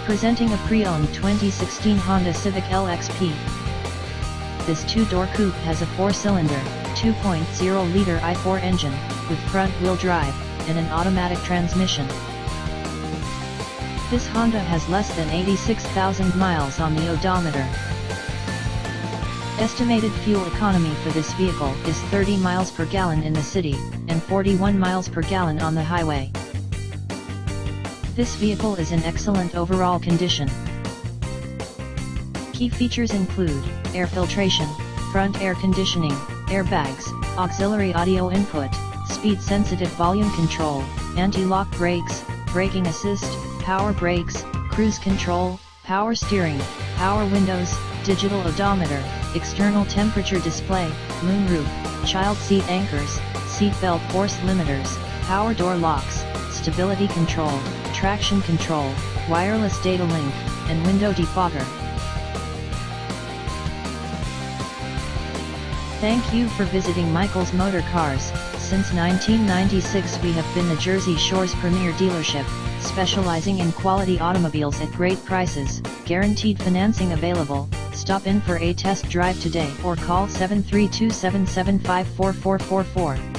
Presenting a pre-owned 2016 Honda Civic LX-P. This two-door coupe has a 4-cylinder, 2.0-liter i4 engine, with front-wheel drive, and an automatic transmission. This Honda has less than 86,000 miles on the odometer. Estimated fuel economy for this vehicle is 30 miles per gallon in the city, and 41 miles per gallon on the highway. This vehicle is in excellent overall condition. Key features include air filtration, front air conditioning, airbags, auxiliary audio input, speed-sensitive volume control, anti-lock brakes, braking assist, power brakes, cruise control, power steering, power windows, digital odometer, external temperature display, moonroof, child seat anchors, seat belt force limiters, power door locks, stability control, traction control, wireless data link, and window defogger. Thank you for visiting Michael's Motorcars. Since 1996 we have been the Jersey Shore's premier dealership, specializing in quality automobiles at great prices, guaranteed financing available. Stop in for a test drive today or call 732-775-4444.